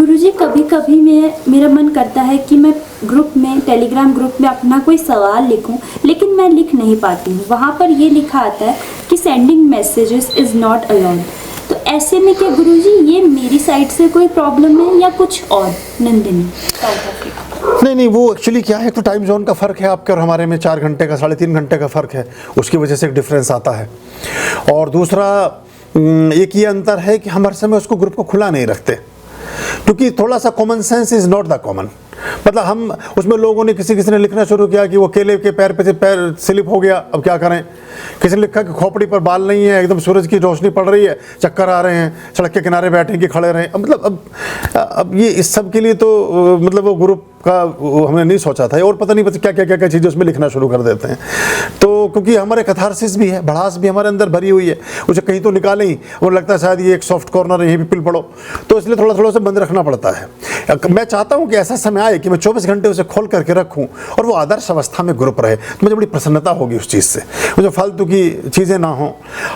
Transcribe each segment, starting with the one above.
गुरुजी कभी कभी मेरा मन करता है कि मैं ग्रुप में, टेलीग्राम ग्रुप में अपना कोई सवाल लिखूं, लेकिन मैं लिख नहीं पाती हूँ। वहाँ पर ये लिखा आता है कि sending messages is not allowed. तो ऐसे में क्या गुरुजी ये मेरी साइड से कोई प्रॉब्लम है या कुछ और? Nandini, south Africa. नहीं, वो एक्चुअली क्या है, तो टाइम जोन का फ़र्क है आपके और हमारे में, 4 घंटे का, 3.5 घंटे का फ़र्क है, उसकी वजह से एक डिफरेंस आता है। और दूसरा एक ये अंतर है कि हम हर समय उसको ग्रुप को खुला नहीं रखते, क्योंकि थोड़ा सा common sense is not the common. मतलब हम उसमें, लोगों ने किसी ने लिखना शुरू किया कि वो केले के पैर पे से पैर स्लिप हो गया, अब क्या करें। किसी ने लिखा कि खोपड़ी पर बाल नहीं है, एकदम सूरज की रोशनी पड़ रही है, चक्कर आ रहे हैं, सड़क के किनारे बैठे कि खड़े रहें। मतलब अब ये इस सब के लिए तो मतलब वो ग्रुप का हमने नहीं सोचा था, और पता नहीं क्या क्या चीज़ें उसमें लिखना शुरू कर देते हैं। तो क्योंकि हमारे कथारसिस भी है, भड़ास भी हमारे अंदर भरी हुई है, उसे कहीं तो निकालें ही, और लगता है शायद ये एक सॉफ्ट कॉर्नर है, यहीं भी पिल पड़ो, तो इसलिए थोड़ा सा बंद रखना पड़ता है। मैं चाहता हूँ कि ऐसा समय आए कि मैं 24 घंटे उसे खोल करके रखूँ और वो आदर्श अवस्था में ग्रुप रहे, तो मुझे बड़ी प्रसन्नता होगी उस चीज़ से, मुझे फालतू की चीज़ें ना हों।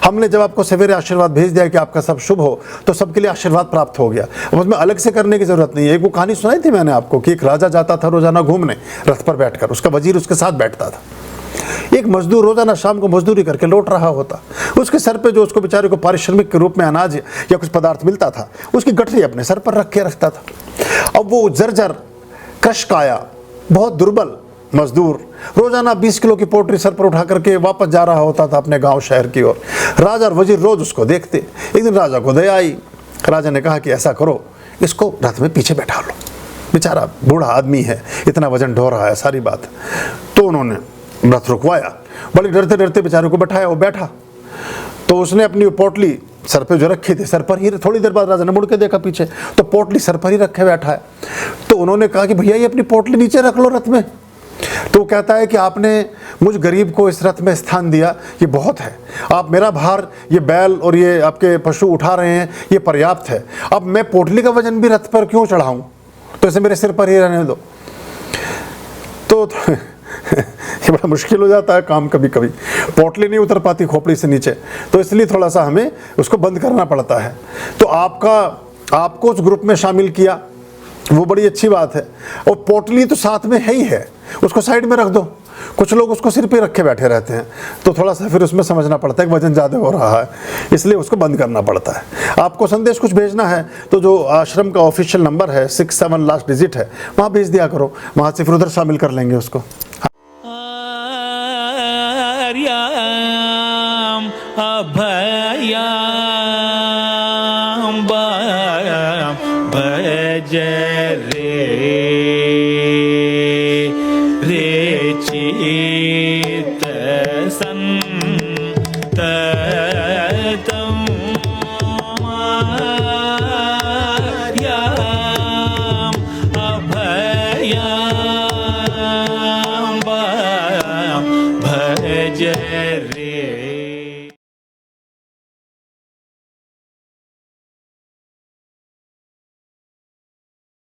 हमने जब आपको सवेरे आशीर्वाद भेज दिया कि आपका सब शुभ हो, तो सबके लिए आशीर्वाद प्राप्त हो गया, उसमें अलग से करने की ज़रूरत नहीं है। एक वो कहानी सुनाई थी मैंने आपको कि एक राजा जाता था रोज़ाना घूमने रथ पर बैठकर, उसका वजीर उसके साथ बैठता था। एक मजदूर रोज़ाना शाम को मजदूरी करके लौट रहा होता, उसके सर पे जो उसको बेचारे को पारिश्रमिक के रूप में अनाज या कुछ पदार्थ मिलता था, उसकी गठरी अपने सर पर रख के रखता था। अब वो जर्जर कशकाया बहुत दुर्बल मजदूर रोज़ाना 20 किलो की पोटरी सर पर उठा करके वापस जा रहा होता था अपने गांव शहर की ओर। राजा और वजीर रोज़ उसको देखते। एक दिन राजा को दया आई, राजा ने कहा कि ऐसा करो, इसको रथ में पीछे बैठा लो, बेचारा बूढ़ा आदमी है, इतना वजन ढो रहा है, सारी बात। तो उन्होंने रथ रुकवाया, बड़े डरते डरते बेचारे को बैठाया, वो बैठा। तो उसने अपनी पोटली सर पे जो रखी थी, सर पर ही, थोड़ी देर बाद राजा ने मुड़ के देखा पीछे, तो पोटली सर पर ही रखे बैठा है। तो उन्होंने कहा कि भैया ये अपनी पोटली नीचे रख लो रथ में। तो वो कहता है कि आपने मुझ गरीब को इस रथ में स्थान दिया, ये बहुत है, आप मेरा भार, ये बैल और ये आपके पशु उठा रहे हैं, ये पर्याप्त है, अब मैं पोटली का वजन भी रथ पर क्यों चढ़ाऊं, तो इसे मेरे सिर पर ही रहने दो। तो ये बड़ा मुश्किल हो जाता है काम, कभी कभी पोटली नहीं उतर पाती खोपड़ी से नीचे, तो इसलिए थोड़ा सा हमें उसको बंद करना पड़ता है। तो आपको उस ग्रुप में शामिल किया, वो बड़ी अच्छी बात है। और पोटली तो साथ में है ही है, उसको साइड में रख दो। कुछ लोग उसको सिर पे रखे बैठे रहते हैं, तो थोड़ा सा फिर उसमें समझना पड़ता है कि वजन ज़्यादा हो रहा है, इसलिए उसको बंद करना पड़ता है। आपको संदेश कुछ भेजना है तो जो आश्रम का ऑफिशियल नंबर है 67 लास्ट डिजिट है, वहाँ भेज दिया करो, वहाँ से फिर उधर शामिल कर लेंगे उसको। भज रे चित संततम मायाम अभयाम भज रे